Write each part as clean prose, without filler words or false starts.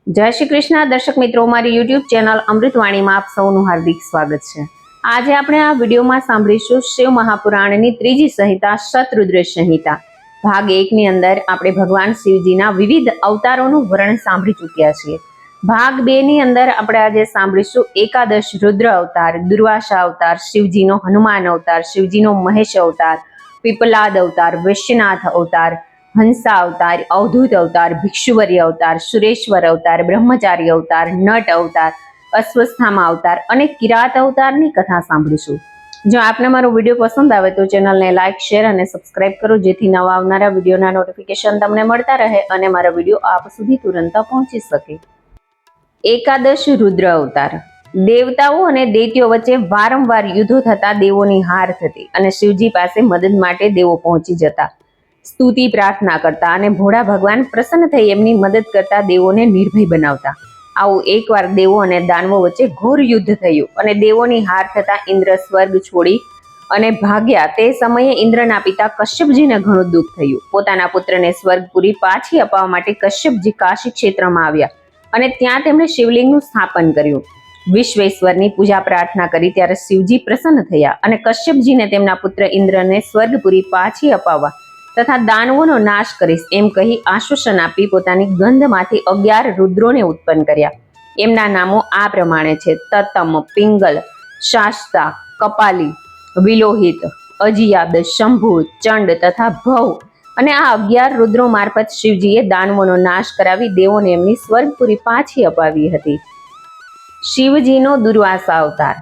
જય શ્રી કૃષ્ણ દર્શક મિત્રો, મારી યુટ્યુબ ચેનલ અમૃતવાણીમાં આપ સૌનું હાર્દિક સ્વાગત છે। આજે આપણે આ વિડીયોમાં સાંભળીશું શિવ મહાપુરાણની ત્રીજી સંહિતા શતરુદ્ર સંહિતા ભાગ 1 ની અંદર આપણે ભગવાન શિવજીના વિવિધ અવતારોનું વર્ણન સાંભળી ચૂક્યા છીએ। ભાગ 2 ની અંદર આપણે આજે સાંભળીશું એકાદશ રુદ્ર અવતાર, દુર્વાસા અવતાર, શિવજીનો હનુમાન અવતાર, શિવજીનો મહેશ અવતાર, પીપલાદ અવતાર, વૈશ્યનાથ અવતાર, હંસા અવતાર, અવધૂત અવતાર, ભિક્ષુવર્ય અવતાર, સુરેશ્વર અવતાર, બ્રહ્મચારી અવતાર, નટ અવતાર, અશ્વસ્થામા અવતાર અને કિરાત અવતારની કથા સાંભળીશું। જો આપને મારો વિડીયો પસંદ આવે તો ચેનલને લાઇક, શેર અને સબસ્ક્રાઇબ કરો, જેથી નવા આવનારા વિડીયોના નોટિફિકેશન તમને મળતા રહે અને મારા વિડીયો આપ સુધી તુરંત પહોંચી શકે। એકાદશ રુદ્ર અવતાર। દેવતાઓ અને દૈત્યો વચ્ચે વારંવાર યુદ્ધો થતા દેવોની હાર થતી અને શિવજી પાસે મદદ માટે દેવો પહોંચી જતા, સ્તુતિ પ્રાર્થના કરતા અને ભોળા ભગવાન પ્રસન્ન થઈ એમની મદદ કરતા દેવોને નિર્ભય બનાવતા। આવું એકવાર દેવો અને દાનવો વચ્ચે ઘોર યુદ્ધ થયું અને દેવોની હાર થતા ઇન્દ્ર સ્વર્ગ છોડી અને ભાગ્યા। તે સમયે ઇન્દ્રના પિતા કશ્યપજીને ઘણું દુઃખ થયું। પોતાના પુત્રને સ્વર્ગપુરી પાછી અપાવવા માટે કશ્યપજી કાશી ક્ષેત્રમાં આવ્યા અને ત્યાં તેમણે શિવલિંગનું સ્થાપન કર્યું। વિશ્વેશ્વરની પૂજા પ્રાર્થના કરી ત્યારે શિવજી પ્રસન્ન થયા અને કશ્યપજીને તેમના પુત્ર ઇન્દ્રને સ્વર્ગપુરી પાછી અપાવવા તથા દાનવોનો નાશ કરીશ એમ કહી આશ્વાસન આપી પોતાની ગંધમાંથી 11 રુદ્રોને ઉત્પન્ન કર્યા। એમના નામો આ પ્રમાણે છે: તતમ, પિંગલ, શાસ્તા, કપાલી, વિલોહિત, અજિયાદ, શંભુ, ચંડ તથા ભવ। અને આ 11 રુદ્રો મારફત શિવજીએ દાનવોનો નાશ કરાવી દેવોને એમની સ્વર્ગપુરી પાછી અપાવી હતી। શિવજીનો દુર્વાસા અવતાર।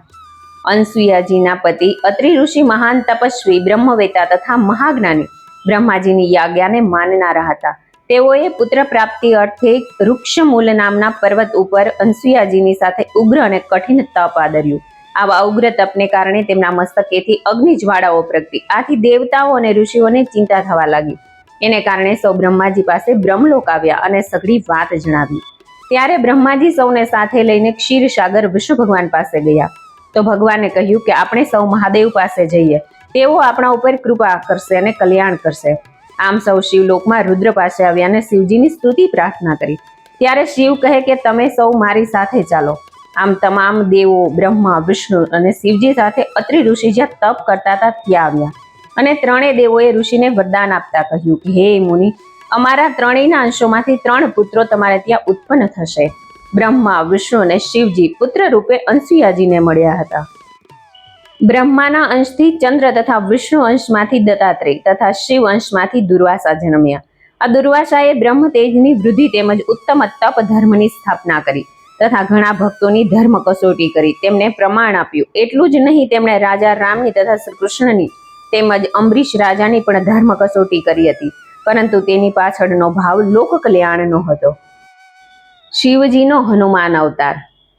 અનસુયાજીના પતિ અત્રિ ઋષિ મહાન તપસ્વી, બ્રહ્મવેતા તથા મહાજ્ઞાની બ્રહ્માજીની યાજ્ઞાને માનનારા હતા। તેઓએ પુત્ર પ્રાપ્તિ અર્થે વૃક્ષમૂલ નામના પર્વત ઉપર અનસુયાજીની સાથે ઉગ્ર અને કઠિન તપ આદર્યું। આવા ઉગ્ર તપને કારણે તેમના મસ્તકેથી અગ્નિ જ્વાળાઓ પ્રગટી। આથી દેવતાઓ અને ઋષિઓને ચિંતા થવા લાગી। એને કારણે સૌ બ્રહ્માજી પાસે બ્રહ્મલોક આવ્યા અને સઘળી વાત જણાવી। ત્યારે બ્રહ્માજી સૌને સાથે લઈને ક્ષીરસાગર વિષ્ણુ ભગવાન પાસે ગયા તો ભગવાને કહ્યું કે આપણે સૌ મહાદેવ પાસે જઈએ, તેઓ આપણા ઉપર કૃપા કરશે અને કલ્યાણ કરશે। આમ સૌ શિવલોકમાં રુદ્ર પાસે આવ્યા અને શિવજીની સ્તુતિ પ્રાર્થના કરી। ત્યારે શિવ કહે કે તમે સૌ મારી સાથે ચાલો। આમ તમામ દેવો, બ્રહ્મા, વિષ્ણુ અને શિવજી સાથે અત્રિ ઋષિ જ્યાં તપ કરતા હતા ત્યાં આવ્યા અને ત્રણેય દેવોએ ઋષિને વરદાન આપતા કહ્યું કે હે મુનિ, અમારા ત્રણેયના અંશોમાંથી 3 પુત્રો તમારે ત્યાં ઉત્પન્ન થશે। બ્રહ્મા, વિષ્ણુ અને શિવજી પુત્ર રૂપે અનસુયાજીને મળ્યા હતા। બ્રહ્માના અંશથી ચંદ્ર તથા વિષ્ણુ અંશમાંથી દત્તાત્રેય તથા શિવ અંશમાંથી દુર્વાસા જન્મ્યા। આ દુર્વાસાએ બ્રહ્મ તેજની વૃદ્ધિ તેમજ ઉત્તમ તપ ધર્મની સ્થાપના કરી તથા ઘણા ભક્તોની ધર્મ કસોટી કરી, તેમને પ્રમાણ આપ્યું। એટલું જ નહીં, તેમણે રાજા રામની તથા શ્રી કૃષ્ણની તેમજ અંબરીશ રાજાની પણ ધર્મ કસોટી કરી હતી, પરંતુ તેની પાછળનો ભાવ લોક કલ્યાણનો હતો। શિવજીનો હનુમાન અવતાર।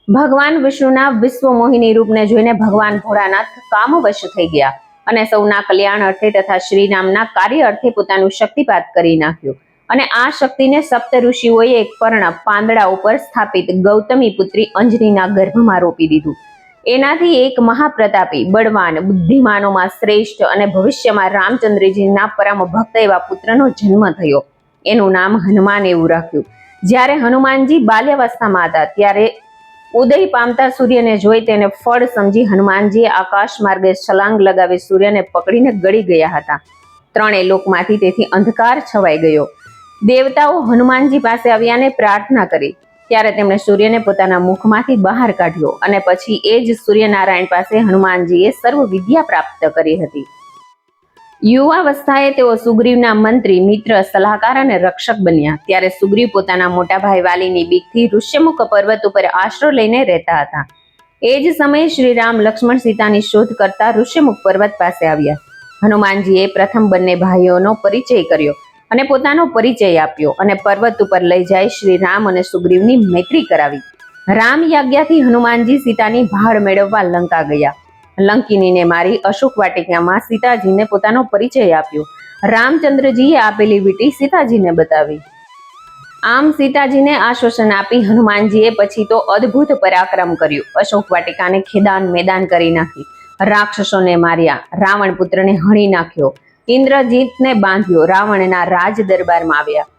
ભગવાન વિષ્ણુના વિશ્વમોહિની રૂપને જોઈને ભગવાન ભોળાનાથ કામવશ થઈ ગયા અને સૌના કલ્યાણ અર્થે તથા શ્રીરામના કાર્ય અર્થે પોતાનું શક્તિપાત કરી નાખ્યું અને આ શક્તિને સપ્ત ઋષિઓએ એક પર્ણ પાંદડા ઉપર સ્થાપિત ગૌતમી પુત્રી અંજનીના ગર્ભમાં રોપી દીધું। એનાથી એક મહાપ્રતાપી, બળવાન, બુદ્ધિમાનોમાં શ્રેષ્ઠ અને ભવિષ્યમાં રામચંદ્રજીના પરમ ભક્ત એવા પુત્રનો જન્મ થયો। એનું નામ હનુમાન એવું રાખ્યું। જ્યારે હનુમાનજી બાલ્યાવસ્થામાં હતા ત્યારે ઉદય પામતા સૂર્યને જોઈ તેને ફળ સમજી હનુમાનજીએ આકાશ માર્ગે છલાંગ લગાવી સૂર્યને પકડીને ગળી ગયા હતા। ત્રણેય લોકમાંથી તેથી અંધકાર છવાઈ ગયો। દેવતાઓ હનુમાનજી પાસે આવ્યા અને પ્રાર્થના કરી ત્યારે તેમણે સૂર્યને પોતાના મુખમાંથી બહાર કાઢ્યો અને પછી એ જ સૂર્યનારાયણ પાસે હનુમાનજીએ સર્વ વિદ્યા પ્રાપ્ત કરી હતી। યુવાવસ્થાએ તેઓ સુગ્રીવના મંત્રી, મિત્ર, સલાહકાર અને રક્ષક બન્યા। ત્યારે સુગ્રીવ પોતાના મોટા ભાઈ વાલીની બીકથી ઋષ્યમુખ પર્વત ઉપર આશરો લઈને રહેતા હતા। એ જ સમયે શ્રી રામ, લક્ષ્મણ, સીતાની શોધ કરતા ઋષ્યમુખ પર્વત પાસે આવ્યા। હનુમાનજીએ પ્રથમ બંને ભાઈઓનો પરિચય કર્યો અને પોતાનો પરિચય આપ્યો અને પર્વત ઉપર લઈ જાય શ્રી રામ અને સુગ્રીવની મૈત્રી કરાવી। રામ યાજ્ઞાથી હનુમાનજી સીતાની ભાળ મેળવવા લંકા ગયા। લંકિનીને મારી અશોક વાટિકામાં સીતાજીને પોતાનો પરિચય આપ્યો। રામચંદ્રજીએ આપેલી વીંટી સીતાજીને બતાવી। આમ સીતાજીને આશ્વાસન આપી હનુમાનજીએ પછી તો અદ્ભુત પરાક્રમ કર્યું। અશોક વાટિકાને ખેદાન મેદાન કરી નાખી, રાક્ષસોને માર્યા, રાવણ પુત્રને હણી નાખ્યો, ઇન્દ્રજીતને બાંધ્યો, રાવણના રાજ દરબારમાં આવ્યા।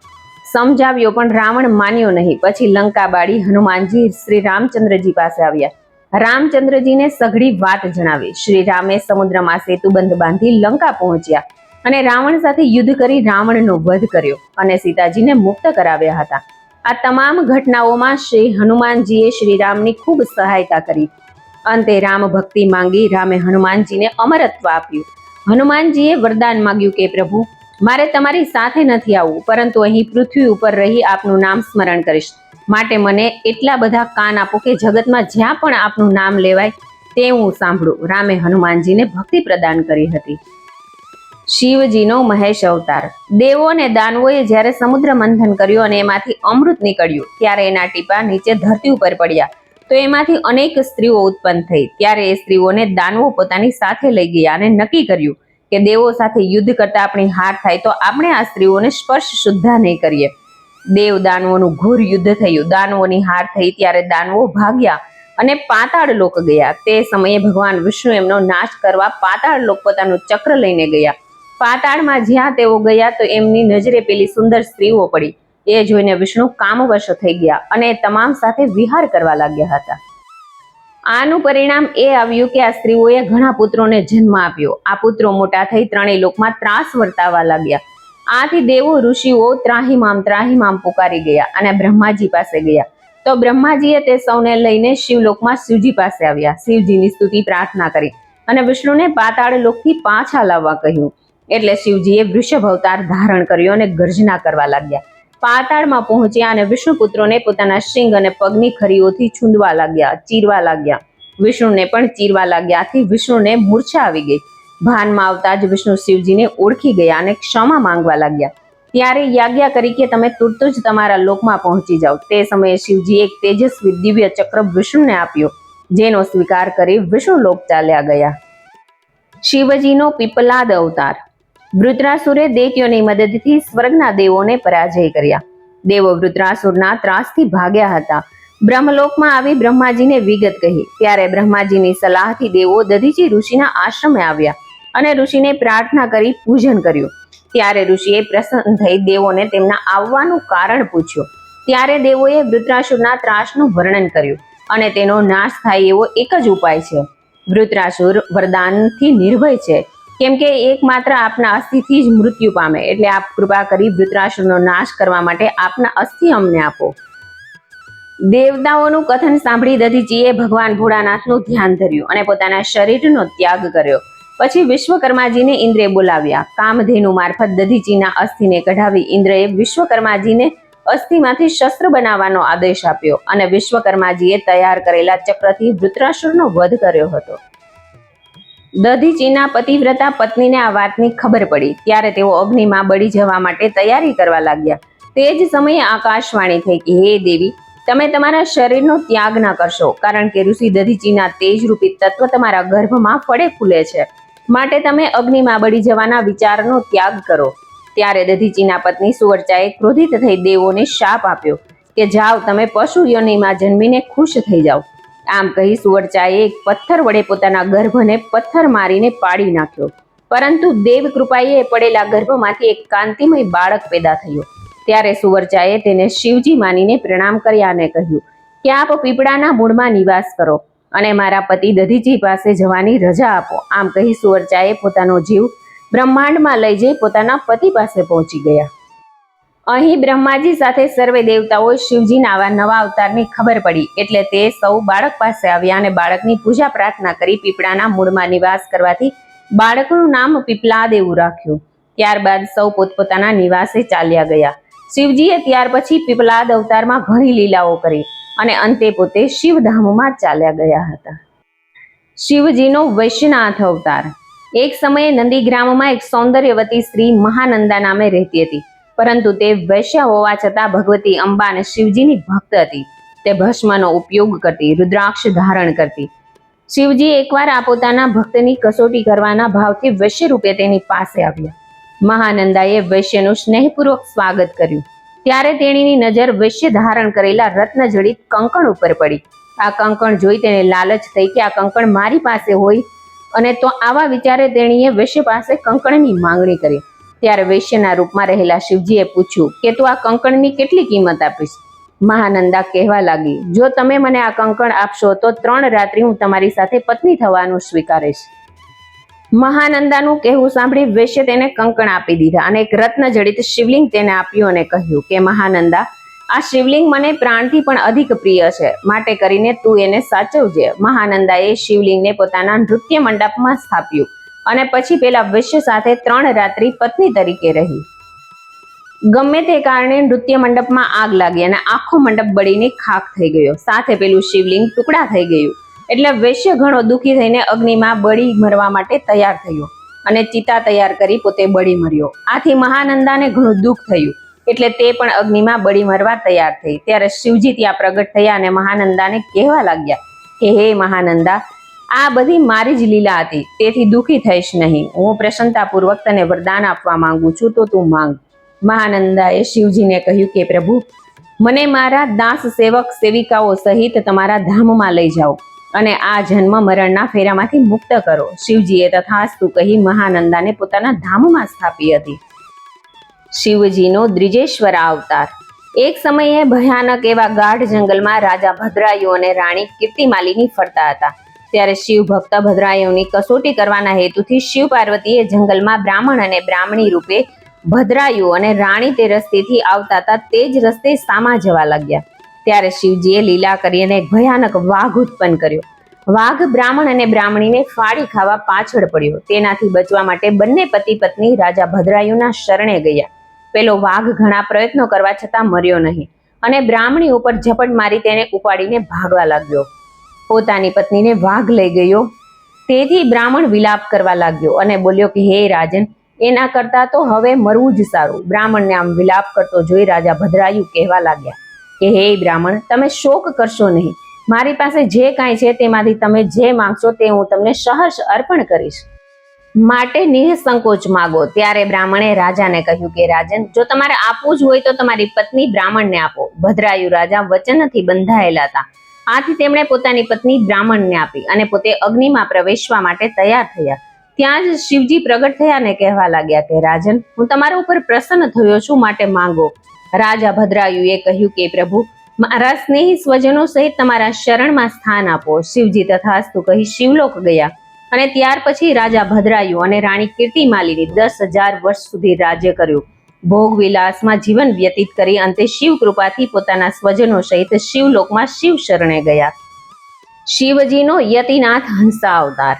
સમજાવ્યો પણ રાવણ માન્યો નહીં. પછી લંકા બાળી હનુમાનજી શ્રી રામચંદ્રજી પાસે આવ્યા. રામચંદ્રજીને સઘળી વાત જણાવી. શ્રી રામે સમુદ્રમાં સેતુબંધ બાંધી લંકા પહોંચ્યા અને રાવણ સાથે યુદ્ધ કરી રાવણનો વધ કર્યો અને સીતાજીને મુક્ત કરાવ્યા હતા. આ તમામ ઘટનાઓમાં શ્રી હનુમાનજીએ શ્રી રામની ખૂબ સહાયતા કરી. અંતે રામ ભક્તિ માંગી રામે હનુમાનજીને અમરત્વ આપ્યું. હનુમાનજીએ વરદાન માંગ્યું કે પ્રભુ, મારે તમારી સાથે નથી આવવું, પરંતુ અહીં પૃથ્વી ઉપર રહી આપનું નામ સ્મરણ કરીશ. માટે મને એટલા બધા કાન આપો કે જગતમાં જ્યાં પણ આપનું નામ લેવાય તે હું સાંભળું. રામે હનુમાનજીને ભક્તિ પ્રદાન કરી હતી. શિવજીનો મહેશ અવતાર. દેવો અને દાનવોએ જ્યારે સમુદ્ર મંથન કર્યું અને એમાંથી અમૃત નીકળ્યું ત્યારે એના ટીપા નીચે ધરતી ઉપર પડ્યા તો એમાંથી અનેક સ્ત્રીઓ ઉત્પન્ન થઈ. ત્યારે એ સ્ત્રીઓને દાનવો પોતાની સાથે લઈ ગયા અને નક્કી કર્યું કે દેવો સાથે યુદ્ધ કરતા આપણી હાર થાય તો આપણે આ સ્ત્રીઓને સ્પર્શ સુદ્ધા નહીં કરીએ. દેવ દાનવોનું ઘોર યુદ્ધ થયું. દાનવોની હાર થઈ ત્યારે દાનવો ભાગ્યા અને પાતાળ લોક ગયા. તે સમયે ભગવાન વિષ્ણુ એમનો નાશ કરવા પાતાળ લોક પોતાનું ચક્ર લઈને ગયા. પાતાળમાં જ્યાં તેઓ ગયા તો એમની નજરે પેલી સુંદર સ્ત્રીઓ પડી. એ જોઈને વિષ્ણુ કામવશ થઈ ગયા અને તમામ સાથે વિહાર કરવા લાગ્યા હતા. આનું પરિણામ એ આવ્યું કે આ સ્ત્રીઓએ ઘણા પુત્રોને જન્મ આપ્યો. આ પુત્રો મોટા થઈ ત્રણેય લોકમાં ત્રાસ વર્તાવા લાગ્યા. આથી દેવો ઋષિઓ ત્રાહિમામ પુકારી ગયા અને બ્રહ્માજી પાસે ગયા. તો બ્રહ્માજીએ તે સૌને લઈને શિવલોકમાં શિવજી પાસે આવ્યા. શિવજીની સ્તુતિ પ્રાર્થના કરી અને વિષ્ણુને પાતાળ લોકથી પાછા લાવવા કહ્યું. એટલે શિવજીએ વૃષભ અવતાર ધારણ કર્યો અને ગર્જના કરવા લાગ્યા. પાતાળમાં પહોંચ્યા અને વિષ્ણુ પુત્રોને પોતાના શિંગ અને પગની ખરીઓથી છૂંદવા લાગ્યા, ચીરવા લાગ્યા. વિષ્ણુને પણ ચીરવા લાગ્યા. આથી વિષ્ણુને મૂર્છા આવી ગઈ. ભાનમાં આવતા જ વિષ્ણુ શિવજીને ઓળખી ગયા અને ક્ષમા માંગવા લાગ્યા. ત્યારે યાજ્ઞા કરી કે તમે તુરત જ તમારા લોકમાં પહોંચી જાઓ. તે સમયે શિવજીએ એક તેજસ્વી દિવ્ય ચક્ર વિષ્ણુને આપ્યો, જેનો સ્વીકાર કરી વિષ્ણુ લોક ચાલ્યા ગયા. શિવજીનો પીપલાદ અવતાર. વૃત્રાસુરે દૈત્યોની મદદથી સ્વર્ગના દેવોને પરાજય કર્યા. દેવો વૃત્રાસુરના ત્રાસથી ભાગ્યા હતા. બ્રહ્મલોકમાં આવી બ્રહ્માજીને વિગત કહી. ત્યારે બ્રહ્માજીની સલાહથી દેવો દધીચી ઋષિના આશ્રમે આવ્યા અને ઋષિને પ્રાર્થના કરી પૂજન કર્યું. ત્યારે ઋષિએ પ્રસન્ન થઈ દેવોને તેમના આવવાનું કારણ પૂછ્યું. ત્યારે દેવોએ વૃત્રાસુરના ત્રાસનું વર્ણન કર્યું અને તેનો નાશ થાય એવો એક જ ઉપાય છે. વૃત્રાસુર વરદાનથી નિર્ભય છે, કેમ કે એકમાત્ર આપના અસ્થિથી જ મૃત્યુ પામે. એટલે આપ કૃપા કરી વૃત્રાસુરનો નાશ કરવા માટે આપના અસ્થિ અમને આપો. દેવતાઓનું કથન સાંભળી દધીચીએ ભગવાન ભોળાનાથનું ધ્યાન ધર્યું અને પોતાના શરીરનો ત્યાગ કર્યો. પછી વિશ્વકર્માજીને ઇન્દ્રે બોલાવ્યા. કામધેનુ મારફત દધીચીના અસ્થિને કઢાવી ઇન્દ્રએ વિશ્વકર્માજીને અસ્થિમાંથી શસ્ત્ર બનાવવાનો આદેશ આપ્યો અને વિશ્વકર્માજીએ તૈયાર કરેલા ચક્રથી વૃત્રાસુરનો વધ કર્યો હતો. દધીચીના પતિવ્રતા પત્નીને આ વાતની ખબર પડી. ત્યારે તેઓ અગ્નિમાં બળી જવા માટે તૈયારી કરવા લાગ્યા. તે જ સમયે આકાશવાણી થઈ કે હે દેવી, તમે તમારા શરીરનો ત્યાગ ન કરશો, કારણ કે ઋષિ દધીચીના તેજરૂપી તત્વ તમારા ગર્ભમાં ફળે ફૂલે છે. માટે તમે અગ્નિમાં બળી જવાના વિચારનો ત્યાગ કરો. ત્યારે દધીચીના પત્ની સુવર્ચાએ ક્રોધિત થઈ દેવોને શાપ આપ્યો કે જાઓ, તમે પશુ યોનિમાં જન્મીને ખુશ થઈ જાઓ. આમ કહી સુવર્ચાએ એક પથ્થર વડે પોતાના ગર્ભને પથ્થર મારીને પાડી નાખ્યો. પરંતુ દેવ કૃપાએ પડેલા ગર્ભમાંથી એક કાંતિમય બાળક પેદા થયો. ત્યારે સુવર્ચાએ તેને શિવજી માનીને પ્રણામ કર્યા અને કહ્યું કે આપ પીપળાના મૂળમાં નિવાસ કરો અને મારા પતિ દધીચી પાસે જવાની રજા આપો. આમ કહી સુવર્ચાએ પોતાનો જીવ બ્રહ્માંડમાં લઈ જઈ પોતાના પતિ પાસે પહોંચી ગયા. અહીં બ્રહ્માજી સાથે સર્વે દેવતાઓ શિવજીના આવા નવા અવતારની ખબર પડી. એટલે તે સૌ બાળક પાસે આવ્યા અને બાળકની પૂજા પ્રાર્થના કરી પીપળાના મૂળમાં નિવાસ કરવાથી બાળકનું નામ પીપલાદ એવું રાખ્યું. ત્યારબાદ સૌ પોતપોતાના નિવાસે ચાલ્યા ગયા. શિવજીએ ત્યાર પછી પીપલાદ અવતારમાં ઘણી લીલાઓ કરી અને અંતે પોતે શિવધામમાં ચાલ્યા ગયા હતા. શિવજીનો વૈશ્યનાથ અવતાર. એક સમયે નંદીગ્રામમાં એક સૌંદર્યવતી સ્ત્રી મહાનંદા નામે રહેતી હતી. પરંતુ તે વૈશ્ય હોવા છતાં ભગવતી અંબા અને શિવજીની ભક્ત હતી. તે ભસ્મનો ઉપયોગ કરતી, રુદ્રાક્ષ ધારણ કરતી. શિવજી એકવાર આ પોતાના ભક્તની કસોટી કરવાના ભાવથી વૈશ્ય રૂપે તેની પાસે આવ્યા. મહાનંદાએ વૈશ્યનું સ્નેહપૂર્વક સ્વાગત કર્યું. ત્યારે તેણીની નજર વૈશ્ય ધારણ કરેલા રત્નજડિત કંકણ ઉપર પડી. આ કંકણ જોઈ તેને લાલચ થઈ કે આ કંકણ મારી પાસે હોય અને તો આવા વિચારે તેણીએ વૈશ્ય પાસે કંકણની માંગણી કરી. ત્યારે વૈશ્યના રૂપમાં રહેલા શિવજીએ પૂછ્યું કે તું આ કંકણની કેટલી કિંમત આપીશ? મહાનંદા કહેવા લાગી, જો તમે મને આ કંકણ આપશો તો 3 રાત્રિ હું તમારી સાથે પત્ની થવાનું સ્વીકારીશ. મહાનંદાનું કહેવું સાંભળી વૈશ્ય તેને કંકણ આપી દીધા અને એક રત્ન જડિત શિવલિંગ તેને આપ્યું અને કહ્યું કે મહાનંદા, આ શિવલિંગ મને પ્રાણથી પણ અધિક પ્રિય છે, માટે કરીને તું એને સાચવજે. મહાનંદાએ શિવલિંગને પોતાના નૃત્ય મંડપમાં સ્થાપ્યું અને પછી પેલા વૈશ્ય સાથે 3 રાત્રિ પત્ની તરીકે રહી. ગમે તે કારણે નૃત્ય મંડપમાં આગ લાગી અને આખો મંડપ બળીને ખાખ થઈ ગયો. સાથે પેલું શિવલિંગ ટુકડા થઈ ગયું. એટલે વૈશ્ય ઘણો દુઃખી થઈને અગ્નિમાં બળી મરવા માટે તૈયાર થયો અને ચિતા તૈયાર કરી પોતે બળી મર્યો. આથી મહાનંદાને ઘણું દુઃખ થયું, એટલે તે પણ અગ્નિમાં બળી મરવા તૈયાર થઈ. ત્યારે શિવજી ત્યાં પ્રગટ થયા અને મહાનંદાને કહેવા લાગ્યા કે હે મહાનંદા, આ બધી મારી જ લીલા હતી, તેથી દુઃખી થઈશ નહીં. હું પ્રસન્નતાપૂર્વક તને વરદાન આપવા માંગુ છું, તો તું માંગ. મહાનંદાએ શિવજીને કહ્યું કે પ્રભુ, મને મારા દાસ સેવક સેવિકાઓ સહિત તમારા ધામમાં લઈ જાઓ અને આ જન્મ મરણના ફેરામાંથી મુક્ત કરો. શિવજીએ તથાસ્તુ કહી મહાનંદાને પોતાના ધામમાં સ્થાપી હતી. શિવજીનો દ્વિજેશ્વર અવતાર. એક સમયે ભયાનક એવા ગાઢ જંગલમાં રાજા ભદ્રાયુ અને રાણી કીર્તિમાલિની ફરતા હતા. ત્યારે શિવ ભક્ત ભદ્રાયુની કસોટી કરવાના હેતુથી શિવ પાર્વતીએ જંગલમાં બ્રાહ્મણ અને બ્રાહ્મણી રૂપે ભદ્રાયુ અને રાણી તે રસ્તેથી આવતા હતા તે જ રસ્તે સામા જવા લાગ્યા. ત્યારે શિવજીએ લીલા કરીને એક ભયાનક વાઘ ઉત્પન્ન કર્યો. વાઘ બ્રાહ્મણ અને બ્રાહ્મણીને ફાડી ખાવા પાછળ પડ્યો. તેનાથી બચવા માટે બંને પતિ પત્ની રાજા ભદ્રાયુના શરણે ગયા. પેલો વાઘ ઘણા પ્રયત્નો કરવા છતાં મર્યો નહીં અને બ્રાહ્મણી ઉપર ઝપટ મારી તેને ઉપાડીને ભાગવા લાગ્યો. પોતાની પત્નીને વાઘ લઈ ગયો. તેથી બ્રાહ્મણ વિલાપ કરવા લાગ્યો અને બોલ્યો કે હે રાજન, એના કરતા તો હવે મરવું જ સારું. બ્રાહ્મણને આમ વિલાપ કરતો જોઈ રાજા ભદ્રાયુ કહેવા લાગ્યા કે હે બ્રાહ્મણ, તમે શોક કરશો નહીં. મારી પાસે જે કાંઈ છે તેમાંથી તમે જે માંગશો તે હું તમને સહર્ષ અર્પણ કરીશ, માટે નિઃસંકોચ માગો. ત્યારે બ્રાહ્મણે રાજાને કહ્યું કે રાજન, જો તમારે આપવું જ હોય તો તમારી પત્ની બ્રાહ્મણને આપો. ભદ્રાયુ રાજા વચનથી બંધાયેલા હતા, આથી તેમણે પોતાની પત્ની બ્રાહ્મણને આપી અને પોતે અગ્નિમાં પ્રવેશવા માટે તૈયાર થયા. ત્યાં જ શિવજી પ્રગટ થયા અને કહેવા લાગ્યા કે રાજન, હું તમારા ઉપર પ્રસન્ન થયો છું, માટે માંગો. રાજા ભદ્રાયુએ કહ્યું કે પ્રભુ, મારા સ્નેહી સ્વજનો સહિત તમારા શરણમાં સ્થાન આપો. શિવજી તથાસ્તુ કહી શિવલોક ગયા અને ત્યાર પછી રાજા ભદ્રાયુ અને રાણી કીર્તિમાલિની 10,000 વર્ષ સુધી રાજ્ય કર્યું. ભોગ વિલાસમાં જીવન વ્યતીત કરી અંતે શિવ કૃપાથી પોતાના સ્વજનો સહિત શિવલોકમાં શિવ શરણે ગયા. શિવજીનો યતિનાથ હંસા અવતાર.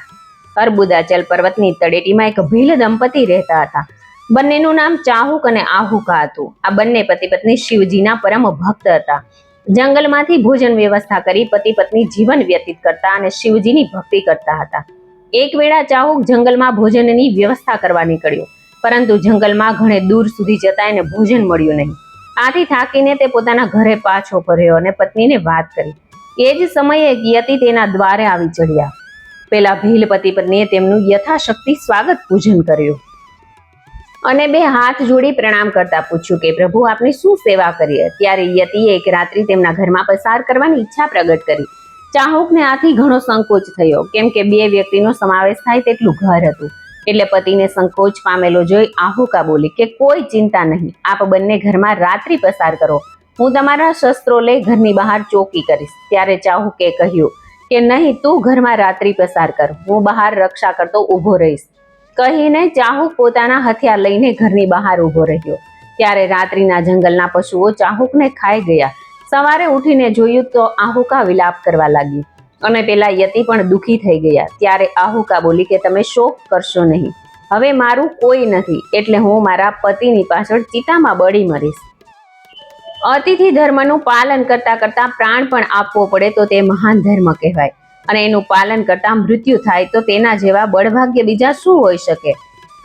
અર્બુદાચલ પર્વતની તળેટીમાં એક ભીલ દંપતી રહેતા હતા. બંનેનું નામ ચાહુક અને આહુકા હતું. આ બંને પતિ પત્ની શિવજીના પરમ ભક્ત હતા. જંગલમાંથી ભોજન વ્યવસ્થા કરી પતિ પત્ની જીવન વ્યતીત કરતા અને શિવજીની ભક્તિ કરતા હતા. એક વેળા ચાહુક જંગલમાં ભોજનની વ્યવસ્થા કરવા નીકળ્યો, પરંતુ જંગલમાં ઘણે દૂર સુધી જતા એને ભોજન મળ્યું નહીં. આથી થાકીને તે પોતાના ઘરે પાછો ફર્યો અને પત્નીને વાત કરી. એ જ સમયે એક યતિ તેના દ્વારે આવી ચડ્યા. પેલા ભીલ પતિ પત્નીએ તેમનું યથાશક્તિ સ્વાગત પૂજન કર્યું અને 2 હાથ જોડી પ્રણામ કરતા પૂછ્યું કે પ્રભુ, આપની શું સેવા કરીએ? ત્યારે યતિએ એક રાત્રિ તેમના ઘરમાં પસાર કરવાની ઈચ્છા પ્રગટ કરી. ચાહુકને આથી ઘણો સંકોચ થયો, કેમ કે 2 વ્યક્તિનો સમાવેશ થાય તેટલું ઘર હતું. એટલે પતિને સંકોચ પામેલો જોઈ આહુકા બોલી કે કોઈ ચિંતા નહીં, આપ બંને ઘરમાં રાત્રિ પસાર કરો, હું તમારા શસ્ત્રો લઈ ઘરની બહાર ચોકી કરીશ. ત્યારે ચાહુકે કહ્યું કે નહીં, તું ઘરમાં રાત્રિ પસાર કર, હું બહાર રક્ષા કરતો ઊભો રહીશ. કહીને ચાહુક પોતાના હથિયાર લઈને ઘરની બહાર ઊભો રહ્યો. ત્યારે રાત્રિના જંગલના પશુઓ ચાહુકને ખાઈ ગયા. સવારે ઉઠીને જોયું તો આહુકા વિલાપ કરવા લાગી અને પેલા યતિ પણ દુઃખી થઈ ગયા. ત્યારે આહુકા બોલી કે તમે શોક કરશો નહીં, હવે મારું કોઈ નથી, એટલે હું મારા પતિની પાછળ ચિતામાં બળી મરીશ. અતિથિ ધર્મનું પાલન કરતા કરતા પ્રાણ પણ આપવો પડે તો તે મહાન ધર્મ કહેવાય, અને એનું પાલન કરતા મૃત્યુ થાય તો તેના જેવા બળભાગ્ય બીજા શું હોઈ શકે.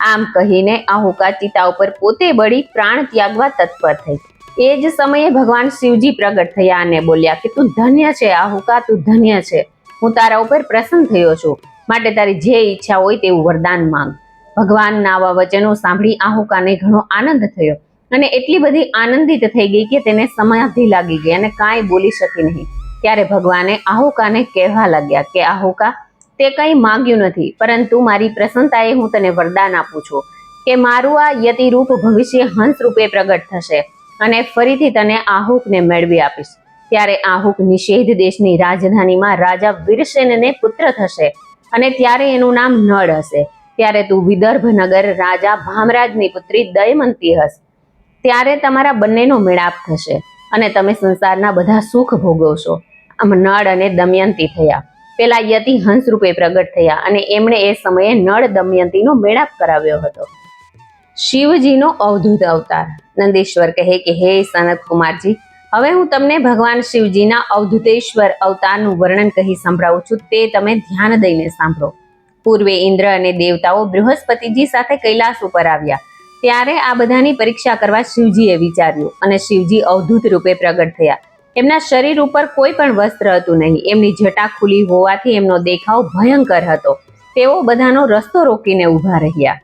આમ કહીને આહુકા ચિતા ઉપર પોતે બળી પ્રાણ ત્યાગવા તત્પર થઈ. એ જ સમયે ભગવાન શિવજી પ્રગટ થયા અને બોલ્યા કે તું ધન્ય છે આહુકા, તું ધન્ય છે, હું તારા ઉપર પ્રસન્ન થયો છું, માટે તારી જે ઈચ્છા હોય તેવું વરદાન માંગ. ભગવાનના આવા વચનો સાંભળી આહુકાને ઘણો આનંદ થયો અને એટલી બધી આનંદિત થઈ ગઈ કે તેને સમાધિ લાગી ગઈ અને કાંઈ બોલી શકી નહીં. ત્યારે ભગવાને આહુકાને કહેવા લાગ્યા કે આહુકા, તે કંઈ માંગ્યું નથી, પરંતુ મારી પ્રસન્નતાએ હું તને વરદાન આપું છું કે મારું આ યતિરૂપ ભવિષ્ય હંસ રૂપે પ્રગટ થશે અને ફરીથી તને આહુકને મેળવી આપીશ. ત્યારે આહુક નિષેધ દેશની રાજધાનીમાં રાજા વીરસેનને પુત્ર થશે અને ત્યારે એનું નામ નળ હશે. ત્યારે તું વિદર્ભ નગર રાજા ભામરાજની પુત્રી દયમંતી હશ. ત્યારે તમારા બંનેનો મેળાપ થશે અને તમે સંસારના બધા સુખ ભોગવશો. આમ નળ અને દમયંતી થયા. પેલા યતિ હંસ રૂપે પ્રગટ થયા અને એમણે એ સમયે નળ દમયંતીનો મેળાપ કરાવ્યો હતો. શિવજીનો અવધૂત અવતાર. નંદીશ્વર કહે કે હે સનત કુમારજી, હવે હું તમને ભગવાન શિવજીના અવધૂતેશ્વર અવતારનું વર્ણન કહી સંભળાવું છું, તે તમે ધ્યાન દઈને સાંભળો. પૂર્વે ઇન્દ્ર અને દેવતાઓ બૃહસ્પતિજી સાથે કૈલાસ ઉપર આવ્યા. ત્યારે આ બધાની પરીક્ષા કરવા શિવજીએ વિચાર્યું અને શિવજી અવધૂત રૂપે પ્રગટ થયા. એમના શરીર ઉપર કોઈ પણ વસ્ત્ર હતું નહીં. એમની જટા ખુલ્લી હોવાથી એમનો દેખાવ ભયંકર હતો. તેઓ બધાનો રસ્તો રોકીને ઊભા રહ્યા.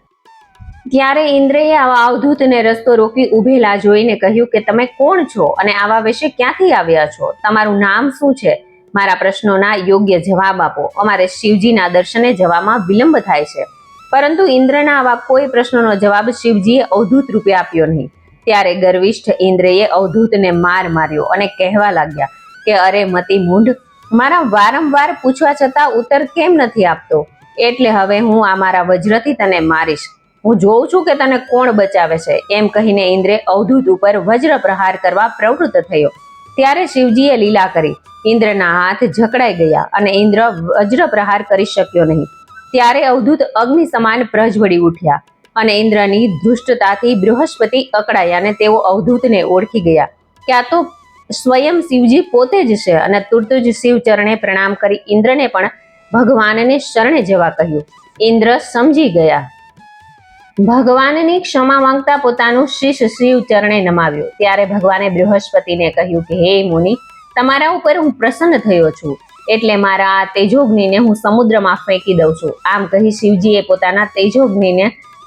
ત્યારે ઇન્દ્રએ આવા અવધૂતને રસ્તો રોકી ઊભેલા જોઈને કહ્યું કે તમે કોણ છો અને આવા વિશે ક્યાંથી આવ્યા છો? તમારું નામ શું છે? મારા પ્રશ્નોના યોગ્ય જવાબ આપો. અમારે શિવજીના દર્શને જવામાં વિલંબ થાય છે. પરંતુ ઇન્દ્રના આવા કોઈ પ્રશ્નોનો જવાબ શિવજીએ અવધૂત રૂપે આપ્યો નહીં. ત્યારે ગર્વિષ્ઠ ઇન્દ્રએ અવધૂતને માર માર્યો અને કહેવા લાગ્યા કે અરે મતિ મૂંઢ, મારા વારંવાર પૂછવા છતાં ઉત્તર કેમ નથી આપતો? એટલે હવે હું આ મારા વજ્રથી તને મારીશ. હું જોઉં છું કે તને કોણ બચાવે છે. એમ કહીને ઇન્દ્રે અવધૂત ઉપર વજ્ર પ્રહાર કરવા પ્રવૃત્ત થયો. ત્યારે શિવજીએ લીલા કરી. ઇન્દ્રના હાથ જકડાઈ ગયા અને ઇન્દ્ર વજ્ર પ્રહાર કરી શક્યો નહીં. ત્યારે અવધૂત અગ્નિ સમાન પ્રજ્વળી ઉઠ્યા અને ઇન્દ્રની ધૃષ્ટતાથી બૃહસ્પતિ અકળાયા અને તેઓ અવધૂતને ઓળખી ગયા કે આ તો સ્વયં શિવજી પોતે જ છે અને તુરત જ શિવ ચરણે પ્રણામ કરી ઇન્દ્રને પણ ભગવાનને શરણે જવા કહ્યું. ઇન્દ્ર સમજી ગયા. ભગવાનની ક્ષમા માંગતા પોતાનું શીશ શિવ ચરણે નમાવ્યો. ત્યારે ભગવાને બૃહસ્પતિને કહ્યું કે હે મુનિ, તમારા ઉપર હું પ્રસન્ન થયો છું, એટલે મારા આ તેજોગ્નિને હું સમુદ્રમાં ફેંકી દઉં છું. આમ કહી શિવજીએ પોતાના તેજોગ્નિને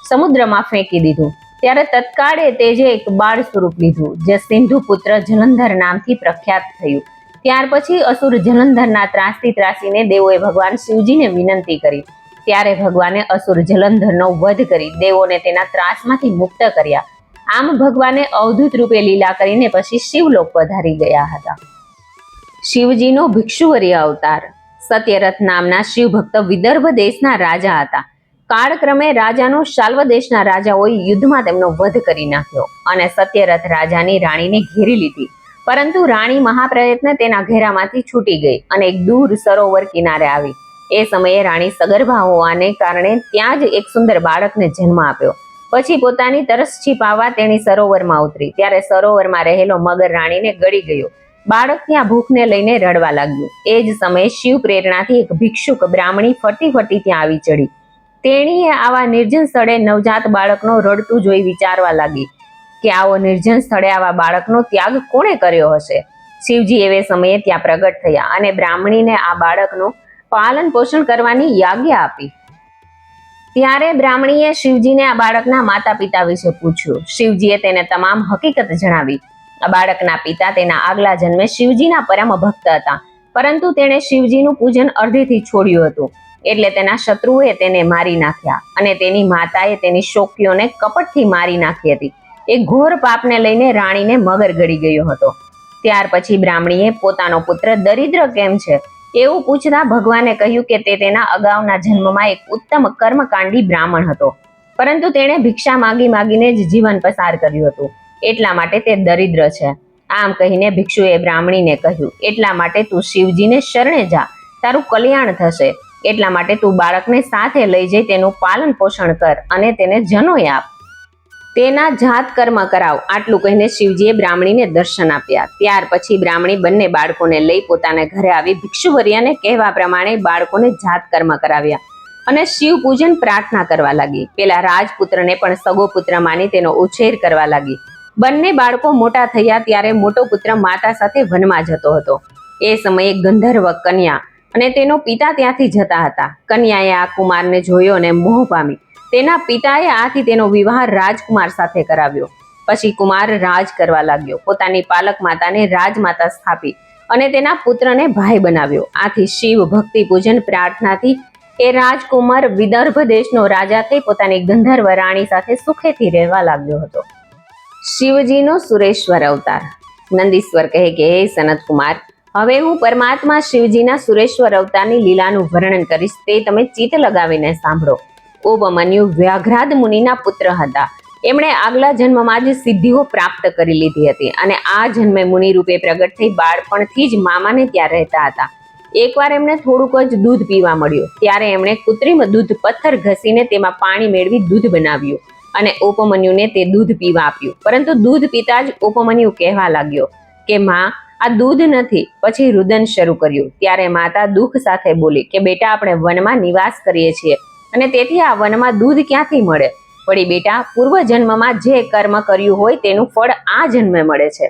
સમુદ્રમાં ફેંકી દીધું. ત્યારે તત્કાળે તેજે એક બાળ સ્વરૂપ લીધું, જે સિંધુ પુત્ર જલંધર નામથી પ્રખ્યાત થયું. ત્યાર પછી અસુર જલંધરના ત્રાસથી ત્રાસીને દેવોએ ભગવાન શિવજીને વિનંતી કરી. ત્યારે ભગવાને અસુર જલંધરનો વધ કરી દેવોને તેના ત્રાસમાંથી મુક્ત કર્યા. આમ ભગવાને અવધૂત રૂપે લીલા કરીને પછી શિવલોક પધારી ગયા હતા. શિવજીનો ભિક્ષુવર્ય અવતાર. સત્યરથ નામના શિવભક્ત વિદર્ભ દેશના રાજા હતા. કાળક્રમે રાજાનો શાલ્વ દેશના રાજાઓએ યુદ્ધમાં તેમનો વધ કરી નાખ્યો અને સત્યરથ રાજાની રાણીને ઘેરી લીધી. પરંતુ રાણી મહાપ્રયત્ન તેના ઘેરામાંથી છૂટી ગઈ અને એક દૂર સરોવર કિનારે આવી. એ સમયે રાણી સગર્ભા હોવાને કારણે ત્યાં જ એક સુંદર બાળકને જન્મ આપ્યો. પછી પોતાની તરસ છીપાવવા તેણી સરોવરમાં ઉતરી. ત્યારે સરોવરમાં રહેલો મગર રાણીને ગળી ગયો. બાળક ત્યાં ભૂખને લઈને રડવા લાગ્યું. એ જ સમયે શિવ પ્રેરણાથી એક ભિક્ષુક બ્રાહ્મણી ફરતી ફરતી ત્યાં આવી ચડી. તેણીએ આવા નિર્જન સ્થળે નવજાત બાળકનો રડતું જોઈ વિચારવા લાગી કે આવો નિર્જન સ્થળે આવા બાળકનો ત્યાગ કોણે કર્યો હશે. શિવજી એવે સમયે ત્યાં પ્રગટ થયા અને બ્રાહ્મણીને આ બાળકનું પાલન પોષણ કરવાની આજ્ઞા આપી. ત્યારે બ્રાહ્મણીએ શિવજીને આ બાળકના માતા પિતા વિશે પૂછ્યું. શિવજીએ તેને તમામ હકીકત જણાવી. આ બાળકના પિતા તેના આગલા જન્મે શિવજીના પરમ ભક્ત હતા, પરંતુ તેણે શિવજીનું પૂજન અડધેથી છોડ્યું હતું. એટલે તેના શત્રુએ તેને મારી નાખ્યા અને તેની માતાએ તેની શોકીઓને કપટથી મારી નાખી હતી. એ ઘોર પાપને લઈને રાણીને મગર ગળી ગયો હતો. ત્યાર પછી બ્રાહ્મણીએ પોતાનો પુત્ર દરિદ્ર કેમ છે એવું પૂછતા ભગવાને કહ્યું કે તે તેના અગાઉના જન્મમાં એક ઉત્તમ કર્મકાંડી બ્રાહ્મણ હતો, પરંતુ તેણે ભિક્ષા માગીને જ જીવન પસાર કર્યું હતું, એટલા માટે તે દરિદ્ર છે. આમ કહીને ભિક્ષુએ બ્રાહ્મણીને કહ્યું, એટલા માટે તું શિવજીને શરણે જા, તારું કલ્યાણ થશે. એટલા માટે તું બાળકને સાથે લઈ જઈ તેનું પાલન પોષણ કર અને તેને જનોય આપ. તેના જાત કર્મ કરાવ. આટલું કહીને શિવજીએ બ્રાહ્મણીને દર્શન આપ્યા. ત્યાર પછી બ્રાહ્મણી બંને બાળકોને લઈ પોતાના ઘરે આવી ભિક્ષુવર્યને કહેવા પ્રમાણે બાળકોને જાત કર્મ કરાવ્યા અને શિવ પૂજન પ્રાર્થના કરવા લાગી. પેલા રાજપુત્રને પણ સગો પુત્ર માની તેનો ઉછેર કરવા લાગી. બંને બાળકો મોટા થયા ત્યારે મોટો પુત્ર માતા સાથે વનમાં જતો હતો. એ સમયે ગંધર્વ કન્યા અને તેનો પિતા ત્યાંથી જતા હતા. કન્યાએ આ કુમારને જોયો અને મોહ પામી. તેના પિતાએ આથી તેનો વિવાહ રાજકુમાર સાથે કરાવ્યો. પછી કુમાર રાજ કરવા લાગ્યો. પોતાની પાલક માતાને રાજમાતા સ્થાપી અને તેના પુત્રને ભાઈ બનાવ્યો. આથી શિવ ભક્તિ પૂજન પ્રાર્થનાથી એ રાજકુમાર વિદર્ભ દેશનો રાજા થઈ પોતાની ગંધર્વ રાણી સાથે સુખેથી રહેવા લાગ્યો હતો. શિવજીનો સુરેશ્વર અવતાર. નંદીશ્વર કહે કે હે સનત કુમાર, હવે હું પરમાત્મા શિવજીના સુરેશ્વર અવતારની લીલાનું વર્ણન કરીશ, તે તમે ચિત્ત લગાવીને સાંભળો. ઉપમન્યુ વ્યાઘ્રાદ મુનિના પુત્ર હતા. એમણે આગલા જન્મમાં જ સિદ્ધિઓ પ્રાપ્ત કરી લીધી હતી અને આ જન્મે મુનિ રૂપે પ્રગટ થઈ બાળપણથી જ મામાને ત્યાં રહેતા હતા. એકવાર એમને થોડુંક જ દૂધ પીવા મળ્યું, ત્યારે એમણે કૃત્રિમ દૂધ પથ્થર ઘસીને તેમાં પાણી મેળવી દૂધ બનાવ્યું અને ઉપમન્યુને તે દૂધ પીવા આપ્યું. પરંતુ દૂધ પીતા જ ઉપમન્યુ કહેવા લાગ્યો કે માં, આ દૂધ નથી. પછી રુદન શરૂ કર્યું. ત્યારે માતા દુઃખ સાથે બોલી કે બેટા, આપણે વનમાં નિવાસ કરીએ છીએ અને તેથી આ વનમાં દૂધ ક્યાંથી મળે? વળી બેટા, પૂર્વ જન્મમાં જે કર્મ કર્યું હોય તેનું ફળ આ જન્મે મળે છે.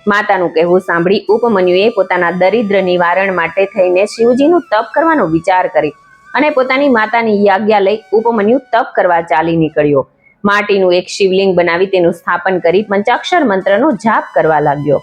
માતાનું કહેવું સાંભળી ઉપમન્યુએ પોતાના દરિદ્ર નિવારણ માટે થઈને શિવજીનું તપ કરવાનો વિચાર કરી અને પોતાની માતાની આજ્ઞા લઈ ઉપમન્યુ તપ કરવા ચાલી નીકળ્યો. માટીનું એક શિવલિંગ બનાવી તેનું સ્થાપન કરી પંચાક્ષર મંત્રનો જાપ કરવા લાગ્યો.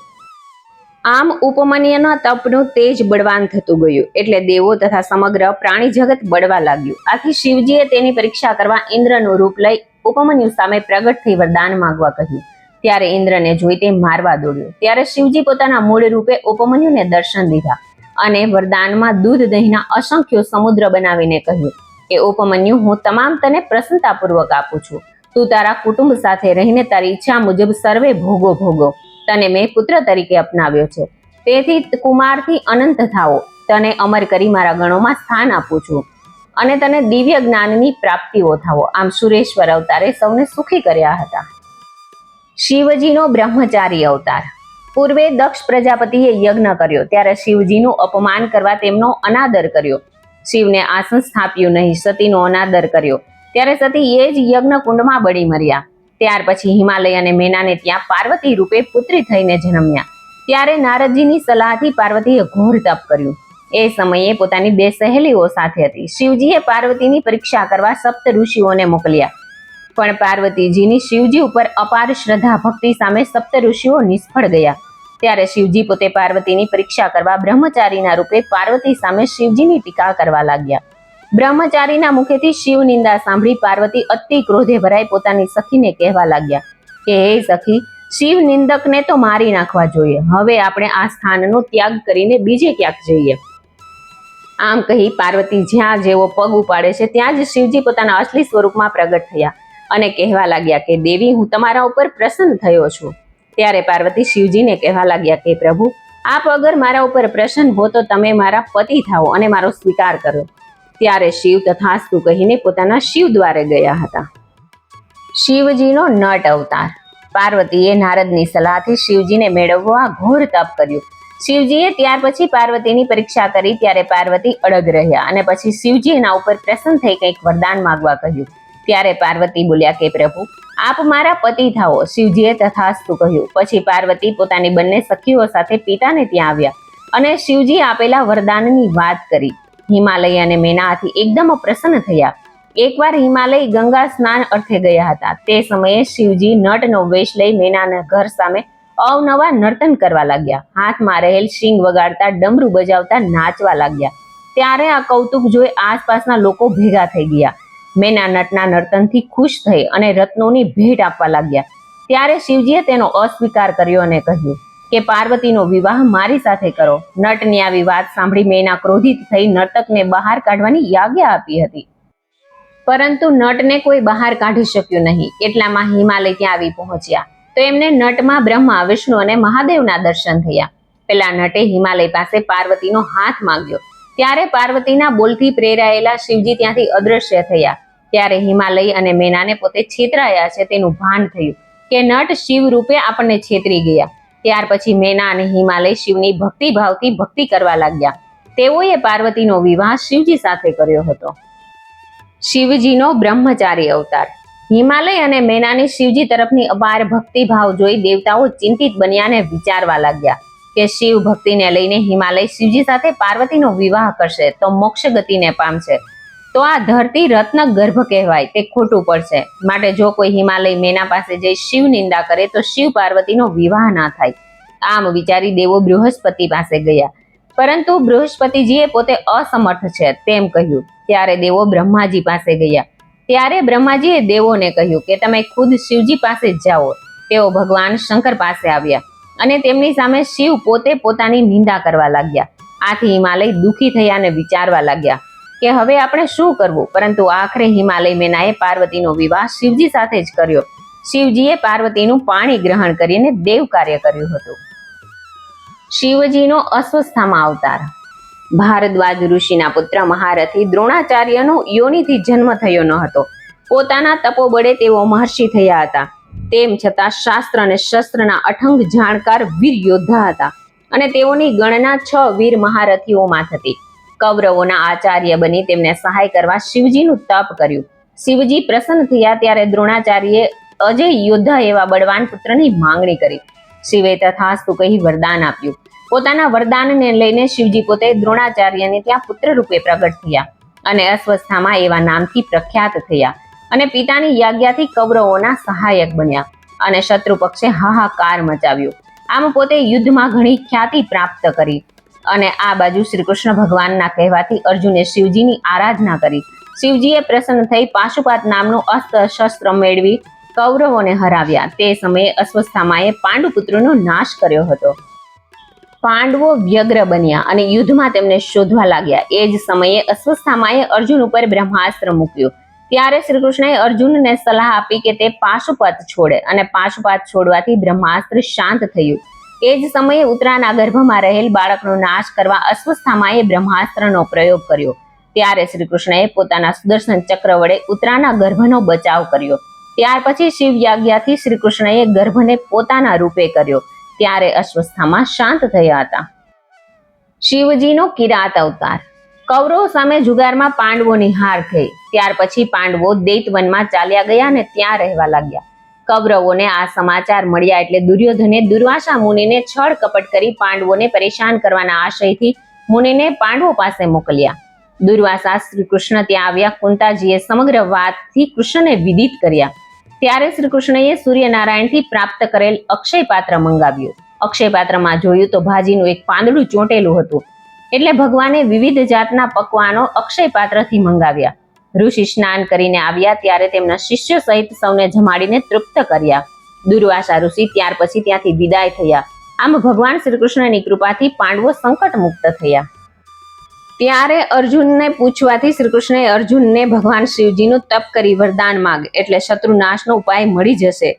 આમ ઉપમન્યુના તપનું તેજ બળવાન થતું ગયું, એટલે દેવો તથા સમગ્ર પ્રાણી જગત બળવા લાગ્યું. આથી શિવજીએ તેની પરીક્ષા કરવા ઇન્દ્રનું રૂપ લઈ ઉપમન્યુ સામે પ્રગટ થઈ વરદાન માંગવા કહ્યું. ત્યારે ઇન્દ્રને જોઈ તે મારવા દોડ્યો. ત્યારે શિવજી પોતાના મૂળ રૂપે ઉપમન્યુને દર્શન દીધા અને વરદાનમાં દૂધ દહીંના અસંખ્ય સમુદ્ર બનાવીને કહ્યું કે ઉપમન્યુ, હું તમામ તને પ્રસન્નતાપૂર્વક આપું છું. તું તારા કુટુંબ સાથે રહીને તારી ઈચ્છા મુજબ સર્વે ભોગો ભોગો. તને મેં પુત્ર તરીકે અપનાવ્યો છે, તેથી કુમારથી અનંત થાઓ. તને અમર કરી મારા ગણોમાં સ્થાન આપું છું અને તને દિવ્ય જ્ઞાનની પ્રાપ્તિઓ થાવો. આમ સુરેશ્વર અવતારે સૌને સુખી કર્યા હતા. શિવજીનો બ્રહ્મચારી અવતાર. પૂર્વે દક્ષ પ્રજાપતિએ યજ્ઞ કર્યો, ત્યારે શિવજીનું અપમાન કરવા તેમનો અનાદર કર્યો. શિવને આસન સ્થાપ્યું નહીં, સતીનો અનાદર કર્યો, ત્યારે સતી એ જ યજ્ઞ કુંડમાં બળી મર્યા. ત્યાર પછી હિમાલય અને મેનાને ત્યાં પાર્વતી રૂપે પુત્રી થઈને જન્મ્યા. ત્યારે નારદજીની સલાહથી પાર્વતીએ ઘોર તપ કર્યું. એ સમયે પોતાની 2 સહેલીઓ સાથે હતી. શિવજીએ પાર્વતીની પરીક્ષા કરવા સપ્ત ઋષિઓને મોકલ્યા, પણ પાર્વતીજીની શિવજી ઉપર અપાર શ્રદ્ધા ભક્તિ સામે સપ્ત ઋષિઓ નિષ્ફળ ગયા. ત્યારે શિવજી પોતે પાર્વતીની પરીક્ષા કરવા બ્રહ્મચારીના રૂપે પાર્વતી સામે શિવજીની ટીકા કરવા લાગ્યા. બ્રહ્મચારીના મુખેથી શિવ નિંદા સાંભળી પાર્વતી અતિ ક્રોધે ભરાઈ પોતાની સખીને કહેવા લાગ્યા કે હે સખી, શિવ નિંદકને તો મારી નાખવા જોઈએ. હવે આપણે આ સ્થાનનો ત્યાગ કરીને બીજે ક્યાંક જઈએ. આમ કહી પાર્વતી જ્યાં જેવો પગ ઉપાડે છે ત્યાં જ શિવજી પોતાના અસલી સ્વરૂપમાં પ્રગટ થયા અને કહેવા લાગ્યા કે દેવી, હું તમારા ઉપર પ્રસન્ન થયો છું. ત્યારે પાર્વતી શિવજીને કહેવા લાગ્યા કે પ્રભુ, આપ અગર મારા ઉપર પ્રસન્ન હો તો તમે મારા પતિ થાઓ અને મારો સ્વીકાર કરો. ત્યારે શિવ તથાસ્તુ કહીને પોતાના શિવ દ્વારે ગયા હતા. શિવજીનો નટ અવતાર. પાર્વતીએ નારદની સલાહથી શિવજીને મેળવવા ઘોર તપ કર્યું. શિવજીએ ત્યાર પછી પાર્વતીની પરીક્ષા કરી, ત્યારે પાર્વતી અડગ રહ્યા અને પછી શિવજી એના ઉપર પ્રસન્ન થઈ કંઈક વરદાન માંગવા કહ્યું. ત્યારે પાર્વતી બોલ્યા કે પ્રભુ, આપ મારા પતિ થાઓ. શિવજીએ તથાસ્તુ કહ્યું. પછી પાર્વતી પોતાની બંને સખીઓ સાથે પિતાને ત્યાં આવ્યા અને શિવજી આપેલા વરદાનની વાત કરી. હિમાલય અને મેનાથી એકદમ પ્રસન્ન થયા. એકવાર હિમાલય ગંગા સ્નાન અર્થે ગયા હતા. તે સમયે શિવજી નટનો વેશ લઈ મેનાના ઘર સામે અવનવા નર્તન કરવા લાગ્યા. હાથમાં રહેલ શીંગ વગાડતા, ડમરૂ બજાવતા નાચવા લાગ્યા. ત્યારે આ કૌતુક જોઈ આસપાસના લોકો ભેગા થઈ ગયા. મેના નટના નર્તનથી ખુશ થઈ અને રત્નોની ભેટ આપવા લાગ્યા. ત્યારે શિવજીએ તેનો અસ્વીકાર કર્યો અને કહ્યું કે પાર્વતીનો વિવાહ મારી સાથે કરો. નટની આવી વાત સાંભળી મેના ક્રોધિત થઈ નર્તકને બહાર કાઢવાની આજ્ઞા આપી હતી, પરંતુ નટને કોઈ બહાર કાઢી શક્યું નહીં. એટલામાં હિમાલય ત્યાં આવી પહોંચ્યા તો એમને નટમાં બ્રહ્મા, વિષ્ણુ અને મહાદેવના દર્શન થયા. પેલા નટે હિમાલય પાસે પાર્વતીનો હાથ માંગ્યો. ત્યારે પાર્વતીના બોલથી પ્રેરાયેલા શિવજી ત્યાંથી અદ્રશ્ય થયા. ત્યારે હિમાલય અને મેનાને પોતે છેતરાયા છે તેનું ભાન થયું કે નટ શિવ રૂપે આપણને છેતરી ગયા. ત્યાર પછી મેના અને હિમાલય શિવની ભક્તિભાવથી ભક્તિ કરવા લાગ્યા. તેઓએ પાર્વતીનો વિવાહ શિવજી સાથે કર્યો હતો. શિવજીનો બ્રહ્મચારી અવતાર. હિમાલય અને મેનાની શિવજી તરફની અપાર ભક્તિભાવ જોઈ દેવતાઓ ચિંતિત બન્યા અને વિચારવા લાગ્યા કે શિવ ભક્તિને લઈને હિમાલય શિવજી સાથે પાર્વતીનો વિવાહ કરશે તો મોક્ષ ગતિને પામશે, તો આ ધરતી રત્ન ગર્ભ કહેવાય, તે ખોટું પડશે. માટે જો કોઈ હિમાલય મેના પાસે જઈ શિવ નિંદા કરે તો શિવ પાર્વતીનો વિવાહ ના થાય. આમ વિચારી દેવો બૃહસ્પતિ પાસે ગયા, પરંતુ બૃહસ્પતિજીએ પોતે અસમર્થ છે તેમ કહ્યું. ત્યારે દેવો બ્રહ્માજી પાસે ગયા. ત્યારે બ્રહ્માજીએ દેવોને કહ્યું કે તમે ખુદ શિવજી પાસે જ જાઓ. તેઓ ભગવાન શંકર પાસે આવ્યા અને તેમની સામે શિવ પોતે પોતાની નિંદા કરવા લાગ્યા. આથી હિમાલય દુઃખી થયા અને વિચારવા લાગ્યા કે હવે આપણે શું કરવું. પરંતુ આખરે હિમાલય મેનાએ પાર્વતીનો વિવાહ શિવજી સાથે જ કર્યો. શિવજીએ પાર્વતીનું પાણી ગ્રહણ કરીને દેવ કાર્ય કર્યું હતું. શિવજીનો અસ્વસ્થામાં અવતાર. ભારદ્વાજ ઋષિના પુત્ર મહારથી દ્રોણાચાર્યનો યોનિથી જન્મ થયો ન હતો. પોતાના તપોબળે તેઓ મહર્ષિ થયા હતા. તેમ છતાં શાસ્ત્ર અને શસ્ત્રના અઠંગ જાણકાર વીર યોદ્ધા હતા અને તેઓની ગણના 6 વીર મહારથીઓમાં થતી. કૌરવોના આચાર્ય બની તેમને સહાય કરવા શિવજીનું તપ કર્યું. શિવજી પ્રસન્ન થયા ત્યારે દ્રોણાચાર્યએ અજય યોદ્ધા એવા બળવાન પુત્રની માંગણી કરી. શિવે તથાસ્તુ કહી વરદાન આપ્યું. પોતાના વરદાનને લઈને શિવજી પોતે દ્રોણાચાર્યને ત્યાં પુત્ર રૂપે પ્રગટ થયા અને અસ્વસ્થામાં એવા નામથી પ્રખ્યાત થયા અને પિતાની યાજ્ઞાથી કૌરવોના સહાયક બન્યા અને શત્રુ પક્ષે હાહાકાર મચાવ્યો. આમ પોતે યુદ્ધમાં ઘણી ખ્યાતિ પ્રાપ્ત કરી અને આ બાજુ શ્રી કૃષ્ણ ભગવાનના કહેવાથી અર્જુને શિવજીની આરાધના કરી. શિવજીએ પ્રસન્ન થઈ પાશુપાત નામનું અસ્ત્ર શસ્ત્ર મેળવી કૌરવોને હરાવ્યા. તે સમયે અસ્વસ્થામાએ પાંડુપુત્રનો નાશ કર્યો હતો. પાંડવો વ્યગ્ર બન્યા અને યુદ્ધમાં તેમને શોધવા લાગ્યા. એ જ સમયે અસ્વસ્થામાએ અર્જુન ઉપર બ્રહ્માસ્ત્ર મૂક્યું. ત્યારે શ્રી કૃષ્ણએ અર્જુનને સલાહ આપી કે તે પાશુપાત છોડે અને પાશુપાત છોડવાથી બ્રહ્માસ્ત્ર શાંત થયું. એ જ સમયે ઉત્તરાના ગર્ભમાં રહેલ બાળકનો નાશ કરવા અસ્વસ્થામાએ બ્રહ્માસ્ત્રનો પ્રયોગ કર્યો. ત્યારે શ્રી કૃષ્ણએ પોતાના સુદર્શન ચક્ર વડે ઉત્તરાના ગર્ભનો બચાવ કર્યો. ત્યાર પછી શિવ યાજ્ઞાથી શ્રી કૃષ્ણએ ગર્ભને પોતાના રૂપે કર્યો. ત્યારે અસ્વસ્થામાં શાંત થયા હતા. શિવજીનો કિરાત અવતાર. કૌરવો સામે જુગારમાં પાંડવોની હાર થઈ. ત્યાર પછી પાંડવો દૈતવનમાં ચાલ્યા ગયા અને ત્યાં રહેવા લાગ્યા. કૌરવોને આ સમાચાર મળ્યા એટલે દુર્યોધને દુર્વાસા મુનિને છળ કપટ કરી પાંડવોને પરેશાન કરવાના આશયથી મુનિને પાંડવો પાસે મોકલ્યા. દુર્વાસા શ્રી કૃષ્ણ ત્યાં આવ્યા. કુંતાજીએ સમગ્ર વાતથી કૃષ્ણને વિદિત કર્યા. ત્યારે શ્રી કૃષ્ણએ સૂર્યનારાયણથી પ્રાપ્ત કરેલ અક્ષય પાત્ર મંગાવ્યું. અક્ષય પાત્રમાં જોયું તો ભાજીનું એક પાંદડું ચોંટેલું હતું. એટલે ભગવાને વિવિધ જાતના પકવાનો અક્ષય પાત્રથી મંગાવ્યા. ઋષિ સ્નાન કરીને આવ્યા ત્યારે તેમના શિષ્ય સહિત સૌને જમાડીને તૃપ્ત કર્યા. દુર્વાસા ઋષિ ત્યાર પછી ત્યાંથી વિદાય થયા. આમ ભગવાન શ્રી કૃષ્ણની કૃપાથી પાંડવો સંકટ મુક્ત થયા. ત્યારે અર્જુનને પૂછવાથી શ્રી કૃષ્ણએ અર્જુનને ભગવાન શિવજીનું તપ કરી વરદાન માંગ એટલે શત્રુનાશનો ઉપાય મળી જશે.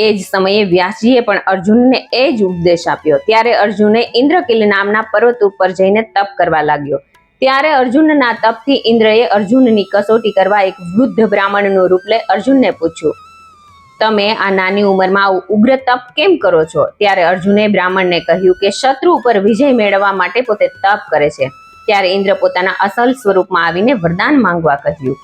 એ જ સમયે વ્યાસજીએ પણ અર્જુનને એ જ ઉપદેશ આપ્યો. ત્યારે અર્જુને ઇન્દ્રકીલ નામના પર્વત ઉપર જઈને તપ કરવા લાગ્યો. ત્યારે અર્જુનના તપથી ઇન્દ્રએ અર્જુનની કસોટી કરવા એક વૃદ્ધ બ્રાહ્મણનું રૂપ લઈ અર્જુનને પૂછ્યું, તમે આ નાની ઉંમરમાં આવું ઉગ્ર તપ કેમ કરો છો? ત્યારે અર્જુને બ્રાહ્મણને કહ્યું કે શત્રુ ઉપર વિજય મેળવવા માટે પોતે તપ કરે છે. ત્યારે ઇન્દ્ર પોતાના અસલ સ્વરૂપમાં આવીને વરદાન માંગવા કહ્યું.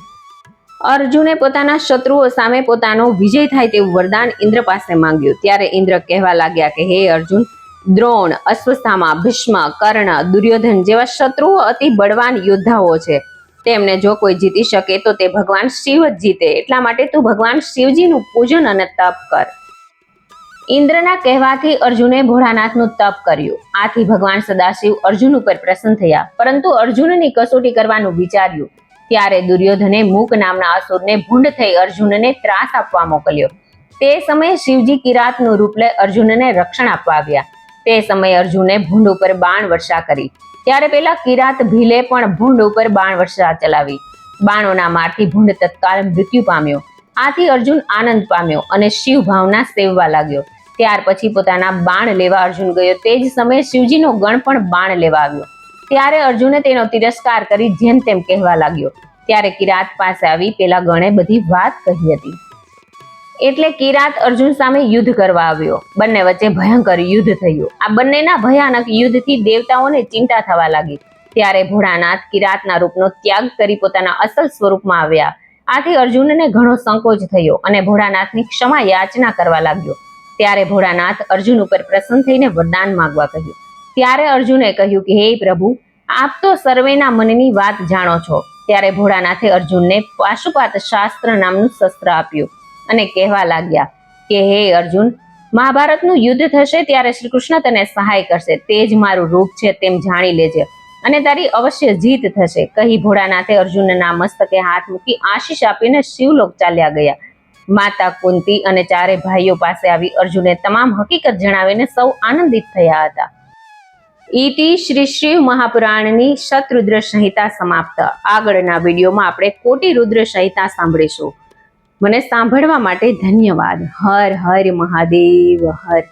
અર્જુને પોતાના શત્રુઓ સામે પોતાનો વિજય થાય તેવું વરદાન ઇન્દ્ર પાસે માંગ્યું. ત્યારે ઇન્દ્ર કહેવા લાગ્યા કે હે અર્જુન, દ્રોણ, અશ્વત્થામા, ભીષ્મ, કર્ણ, દુર્યોધન જેવા શત્રુઓ અતિ બળવાન યોદ્ધાઓ છે. તેમને જો કોઈ જીતી શકે તો તે ભગવાન શિવ જ જીતે. એટલા માટે તું ભગવાન શિવજીનું પૂજન અને તપ કર. ઇન્દ્રના કહેવાથી અર્જુને ભોળાનાથનું તપ કર્યું. આથી ભગવાન સદાશિવ અર્જુન ઉપર પ્રસન્ન થયા. પરંતુ અર્જુનની કસોટી કરવાનું વિચાર્યું. ત્યારે દુર્યોધને મૂક નામના અસુરને ભૂંડ થઈ અર્જુનને ત્રાસ આપવા મોકલ્યો. તે સમયે શિવજી કિરાતનું રૂપ લઈ અર્જુનને રક્ષણ આપવા આવ્યા. તે સમયે અર્જુને ભૂંડ ઉપર બાણ વર્ષા કરી. ત્યારે પેલા કિરાત ભીલે પણ ભૂંડ ઉપર બાણ વર્ષા ચલાવી. બાણોના મારથી ભૂંડ તત્કાળ મૃત્યુ પામ્યો. આથી અર્જુન આનંદ પામ્યો અને શિવ ભાવના સેવવા લાગ્યો. ત્યાર પછી પોતાના બાણ લેવા અર્જુન ગયો. તે જ સમયે શિવજીનો ગણ પણ બાણ લેવા આવ્યો. ત્યારે અર્જુને તેનો તિરસ્કાર કરી જેમ તેમ કહેવા લાગ્યો. ત્યારે કિરાત પાસે આવી પેલા ગણે બધી વાત કહી હતી. એટલે કિરાત અર્જુન સામે યુદ્ધ કરવા આવ્યો. બંને વચ્ચે ભયંકર યુદ્ધ થયું. આ બંનેના ભયાનક યુદ્ધથી દેવતાઓને ચિંતા થવા લાગી. ત્યારે ભોળાનાથ કિરાતના રૂપનો ત્યાગ કરી પોતાના અસલ સ્વરૂપમાં આવ્યા. આથી અર્જુનને ઘણો સંકોચ થયો અને ભોળાનાથની ક્ષમા યાચના કરવા લાગ્યો. ત્યારે ભોળાનાથ અર્જુન ઉપર પ્રસન્ન થઈને વરદાન માંગવા કહ્યું. ત્યારે અર્જુને કહ્યું કે હે પ્રભુ, આપ તો સર્વેના મનની વાત જાણો છો. ત્યારે ભોળાનાથે અર્જુનને પાશુપાત શાસ્ત્ર નામનું શસ્ત્ર આપ્યું અને કહેવા લાગ્યા કે હે અર્જુન, મહાભારતનું યુદ્ધ થશે ત્યારે શ્રી કૃષ્ણ તને સહાય કરશે. તે જ મારું રૂપ છે તેમ જાણી લેજે અને તારી અવશ્ય જીત થશે, કહી ભોળાનાથે અર્જુનના મસ્તકે હાથ મૂકી આશીષ આપીને શિવલોક ચાલ્યા ગયા. માતા કુંતી અને ચારે ભાઈઓ પાસે આવી અર્જુને તમામ હકીકત જણાવીને સૌ આનંદિત થયા હતા. ઈતિ શ્રી શિવ મહાપુરાણની શતરુદ્ર સંહિતા સમાપ્ત. આગળના વિડીયોમાં આપણે કોટી રુદ્ર સંહિતા સાંભળીશું. મને સાંભળવા માટે ધન્યવાદ. હર હર મહાદેવ હર.